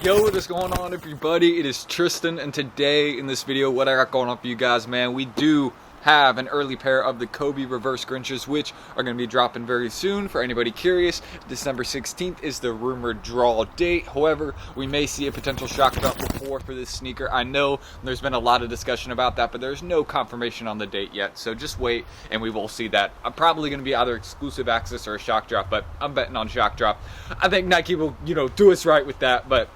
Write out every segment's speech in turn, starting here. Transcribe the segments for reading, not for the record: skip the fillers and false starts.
Yo, what is going on, everybody? It is Tristan, and today in this video, what I got going on for you guys, man, we do have an early pair of the Kobe reverse Grinches, which are going to be dropping very soon. For anybody curious, December 16th is the rumored draw date. However, we may see a potential shock drop before for this sneaker. I know there's been a lot of discussion about that, but there's no confirmation on the date yet, so just wait and we will see that. I'm probably going to be either exclusive access or a shock drop, but I'm betting on shock drop. I think Nike will, do us right with that, but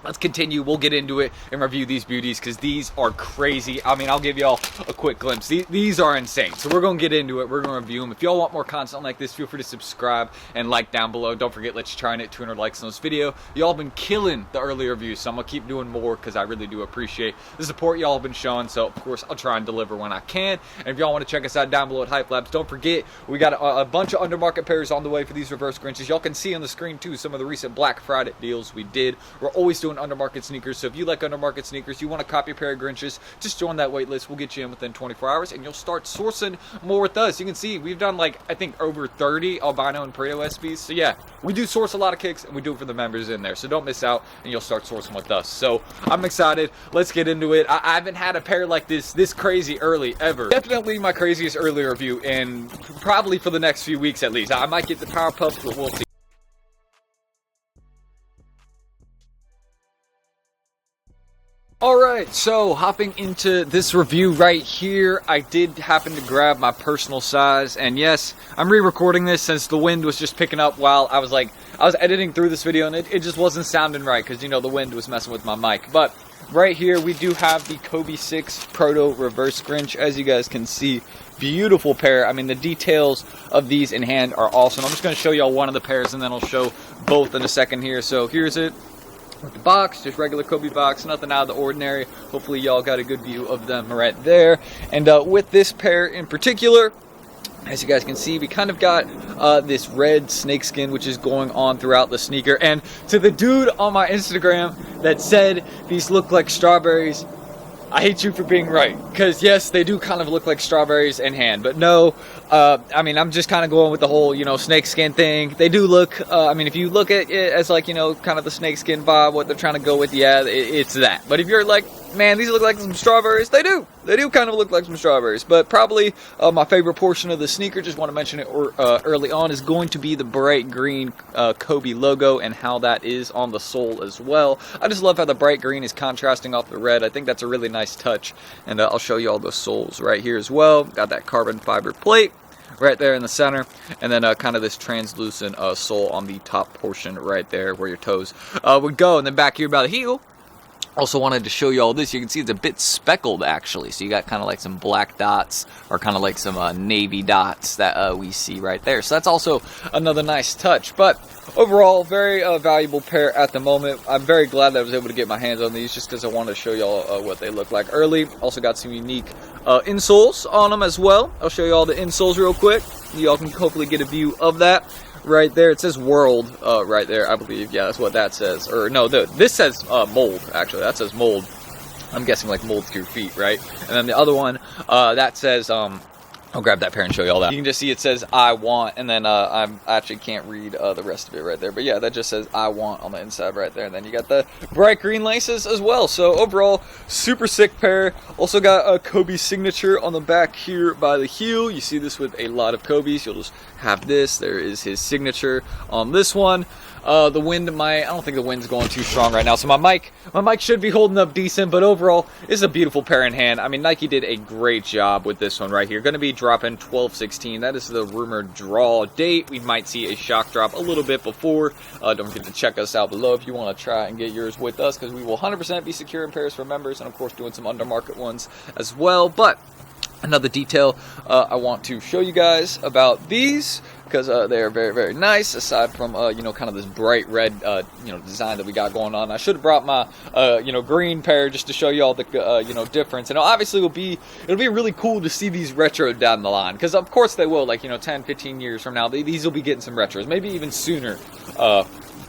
let's continue. We'll get into it and review these beauties because these are crazy. I mean, I'll give y'all a quick glimpse. These are insane. So we're going to get into it. We're going to review them. If y'all want more content like this, feel free to subscribe and like down below. Don't forget, let's try and hit 200 likes on this video. Y'all been killing the early reviews, so I'm going to keep doing more because I really do appreciate the support y'all have been showing. So, of course, I'll try and deliver when I can. And if y'all want to check us out down below at HYPELABS, don't forget, we got a bunch of undermarket pairs on the way for these reverse Grinches. Y'all can see on the screen, too, some of the recent Black Friday deals we did. We're always doing undermarket sneakers. So if you like undermarket sneakers, you want to copy a pair of Grinches, just join that wait list. We'll get you in within 24 hours and you'll start sourcing more with us. You can see we've done I think over 30 albino and PROTO SBs. So yeah, we do source a lot of kicks and we do it for the members in there. So don't miss out and you'll start sourcing with us. So I'm excited. Let's get into it. I haven't had a pair like this crazy early ever. Definitely my craziest early review, and probably for the next few weeks at least. I might get the Power Pups, but we'll see. Alright, so hopping into this review right here, I did happen to grab my personal size, and yes, I'm re-recording this since the wind was just picking up while I was editing through this video, and it just wasn't sounding right, because the wind was messing with my mic. But right here, we do have the Kobe 6 Proto Reverse Grinch, as you guys can see. Beautiful pair. I mean, the details of these in hand are awesome. I'm just going to show y'all one of the pairs, and then I'll show both in a second here. So here's it. With the box, just regular Kobe box, nothing out of the ordinary. Hopefully y'all got a good view of them right there. And with this pair in particular, as you guys can see, we kind of got this red snakeskin, which is going on throughout the sneaker. And to the dude on my Instagram that said these look like strawberries, I hate you for being right, because yes, they do kind of look like strawberries in hand, but no, I mean, I'm just kind of going with the whole, snakeskin thing. They do look, I mean, if you look at it as kind of the snakeskin vibe, what they're trying to go with, yeah, it's that. But if you're like, man, these look like some strawberries, they do kind of look like some strawberries. But probably my favorite portion of the sneaker, just want to mention it early on, is going to be the bright green Kobe logo and how that is on the sole as well. I just love how the bright green is contrasting off the red. I think that's a really nice touch, and I'll show you all the soles right here as well. Got that carbon fiber plate right there in the center, and then kind of this translucent sole on the top portion right there where your toes would go. And then back here by the heel, also wanted to show you all this. You can see it's a bit speckled actually, so you got kind of like some black dots, or kind of like some navy dots that we see right there. So that's also another nice touch. But overall, very valuable pair at the moment. I'm very glad that I was able to get my hands on these, just because I wanted to show y'all what they look like early. Also got some unique insoles on them as well. I'll show you all the insoles real quick. Y'all can hopefully get a view of that. Right there, it says world right there, I believe. Yeah, that's what that says. Or no, this says mold, actually. That says mold. I'm guessing like mold to your feet, right? And then the other one, that says, I'll grab that pair and show you all that. You can just see it says I want, and then I actually can't read the rest of it right there. But yeah, that just says I want on the inside right there. And then you got the bright green laces as well. So overall, super sick pair. Also got a Kobe signature on the back here by the heel. You see this with a lot of Kobe's. You'll just have this. There is his signature on this one. The wind I don't think the wind's going too strong right now, so my mic should be holding up decent, but overall, it's a beautiful pair in hand. I mean, Nike did a great job with this one right here. Going to be dropping 12/16. That is the rumored draw date. We might see a shock drop a little bit before. Don't forget to check us out below if you want to try and get yours with us, because we will 100% be securing pairs for members, and of course doing some undermarket ones as well. But another detail I want to show you guys about these, because they are very, very nice, aside from, kind of this bright red, design that we got going on. I should have brought my, green pair just to show you all the, difference. And obviously it'll be really cool to see these retro down the line, because of course they will, 10, 15 years from now, these will be getting some retros, maybe even sooner,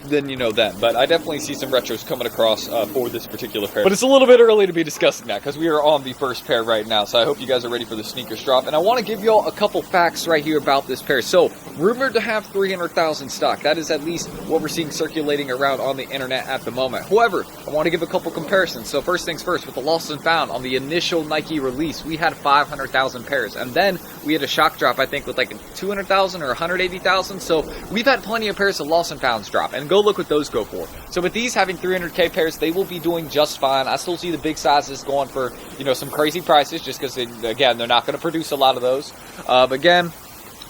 then you know then. But I definitely see some retros coming across for this particular pair. But it's a little bit early to be discussing that because we are on the first pair right now. So I hope you guys are ready for the sneakers drop. And I want to give y'all a couple facts right here about this pair. So rumored to have 300,000 stock. That is at least what we're seeing circulating around on the internet at the moment. However, I want to give a couple comparisons. So first things first, with the lost and found on the initial Nike release, we had 500,000 pairs. And then we had a shock drop, I think, with like 200,000 or 180,000. So we've had plenty of pairs of lost and founds drop. And go look what those go for. So with these having 300K pairs, they will be doing just fine. I still see the big sizes going for, you know, some crazy prices just because, again, they're not going to produce a lot of those. But again,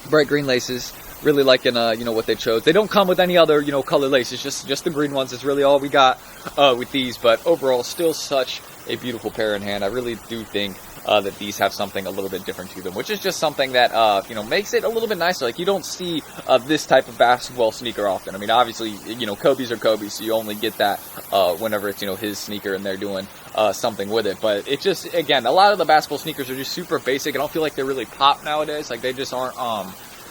bright green laces. Really liking, you know, what they chose. They don't come with any other, you know, color laces. Just the green ones is really all we got with these. But overall, still such a beautiful pair in hand. I really do think that these have something a little bit different to them, which is just something that, you know, makes it a little bit nicer. Like, you don't see this type of basketball sneaker often. I mean, obviously, you know, Kobe's are Kobe, so you only get that whenever it's, you know, his sneaker and they're doing something with it. But it just, again, a lot of the basketball sneakers are just super basic. I don't feel like they're really pop nowadays. Like, they just aren't,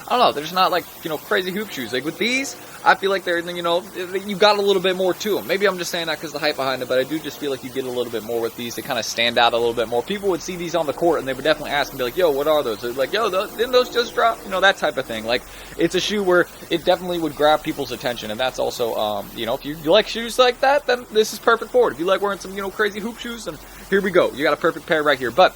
I don't know, they're just not like, you know, crazy hoop shoes. Like with these, I feel like they're, you know, you got a little bit more to them. Maybe I'm just saying that because of the hype behind it, but I do just feel like you get a little bit more with these. They kind of stand out a little bit more. People would see these on the court and they would definitely ask and be like, yo, what are those? They're like, yo, didn't those just drop? You know, that type of thing. Like, it's a shoe where it definitely would grab people's attention. And that's also, you know, if you like shoes like that, then this is perfect for it. If you like wearing some, you know, crazy hoop shoes, then here we go. You got a perfect pair right here. But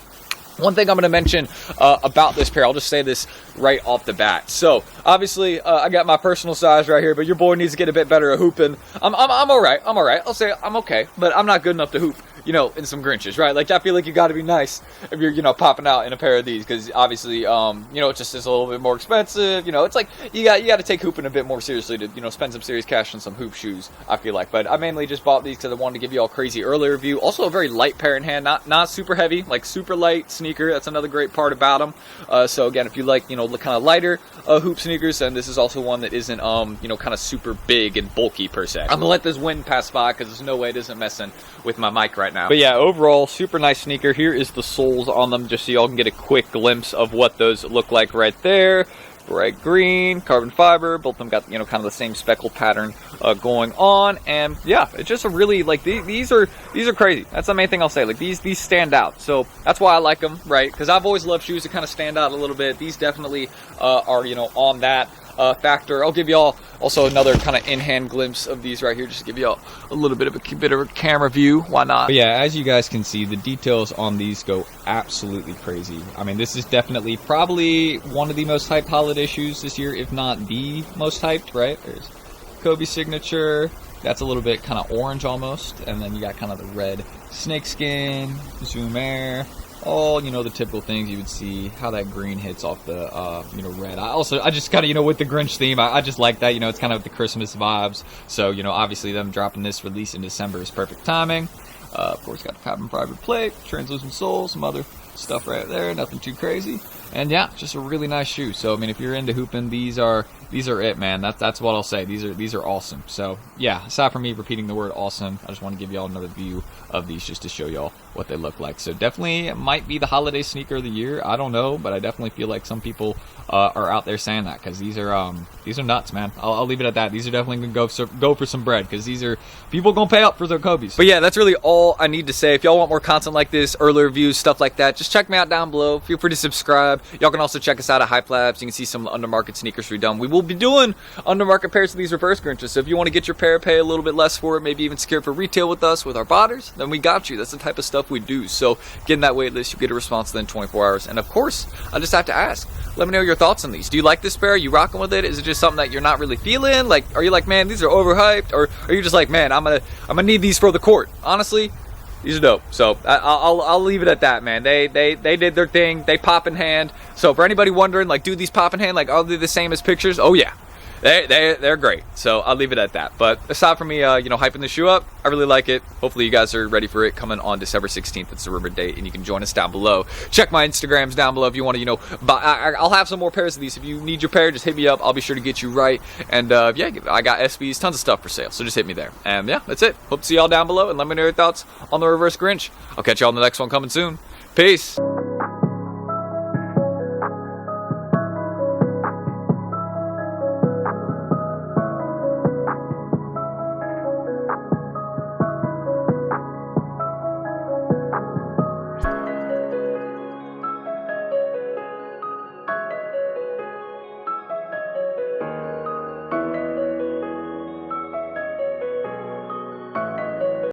one thing I'm going to mention about this pair, I'll just say this right off the bat. So, obviously, I got my personal size right here, but your boy needs to get a bit better at hooping. I'm all right. I'll say I'm okay, but I'm not good enough to hoop, you know, in some Grinches, right? Like, I feel like you got to be nice if you're, you know, popping out in a pair of these, because obviously, you know, it just is a little bit more expensive. You know, it's like you got to take hooping a bit more seriously to, you know, spend some serious cash on some hoop shoes, I feel like. But I mainly just bought these because I wanted to give you all a crazy early review. Also, a very light pair in hand, not super heavy, like super light sneaker. That's another great part about them. So again, if you like, you know, the kind of lighter hoop sneakers, then this is also one that isn't, you know, kind of super big and bulky per se. I'm gonna let this wind pass by because there's no way it isn't messing with my mic right now. But yeah, overall, super nice sneaker. Here is the soles on them, just so y'all can get a quick glimpse of what those look like right there. Bright green, carbon fiber, both of them got, you know, kind of the same speckled pattern going on. And yeah, it's just a really, like, these are crazy. That's the main thing I'll say. Like, these stand out, so that's why I like them, right? Because I've always loved shoes that kind of stand out a little bit. These definitely are, you know, on that factor. I'll give y'all also another kind of in-hand glimpse of these right here, just to give y'all a little bit of a camera view. Why not? But yeah, as you guys can see, the details on these go absolutely crazy. I mean, this is definitely probably one of the most hyped holiday shoes this year, if not the most hyped, right? There's Kobe signature. That's a little bit kind of orange almost, and then you got kind of the red snakeskin, Zoom Air. All, you know, the typical things you would see, how that green hits off the, you know, red. I just kind of, you know, with the Grinch theme, I just like that, you know, it's kind of the Christmas vibes. So, you know, obviously them dropping this release in December is perfect timing. Of course, got the carbon fiber plate, translucent sole, some other stuff right there, nothing too crazy. And yeah, just a really nice shoe. So, I mean, if you're into hooping, these are it, man. That's what I'll say. These are awesome. So, yeah, aside from me repeating the word awesome, I just want to give y'all another view of these just to show y'all what they look like. So, definitely might be the holiday sneaker of the year. I don't know, but I definitely feel like some people are out there saying that, because these are nuts, man. I'll leave it at that. These are definitely gonna go for some bread, because these are people gonna pay up for their Kobe's. But yeah, that's really all I need to say. If y'all want more content like this, early reviews, stuff like that, just check me out down below. Feel free to subscribe. Y'all can also check us out at HYPELABS. You can see some undermarket sneakers we've done. We will be doing undermarket pairs of these reverse Grinches. So if you want to get your pair, pay a little bit less for it, maybe even secure for retail with us with our botters, then we got you. That's the type of stuff we do. So get in that wait list, you get a response within 24 hours. And of course, I just have to ask, let me know your thoughts on these. Do you like this pair? Are you rocking with it? Is it just something that you're not really feeling? Like, are you like, man, these are overhyped? Or are you just like, man, I'm gonna need these for the court? Honestly, these are dope. So I'll leave it at that, man. They did their thing. They pop in hand. So for anybody wondering, like, do these pop in hand? Like, are they the same as pictures? Oh yeah. They're great. So I'll leave it at that. But aside from me, you know, hyping the shoe up, I really like it. Hopefully you guys are ready for it coming on December 16th. It's the rumored date, and you can join us down below. Check my Instagrams down below if you want to, you know, buy. I'll have some more pairs of these. If you need your pair, just hit me up. I'll be sure to get you right. And yeah, I got SBs, tons of stuff for sale. So just hit me there. And yeah, that's it. Hope to see y'all down below, and let me know your thoughts on the reverse Grinch. I'll catch y'all on the next one coming soon. Peace.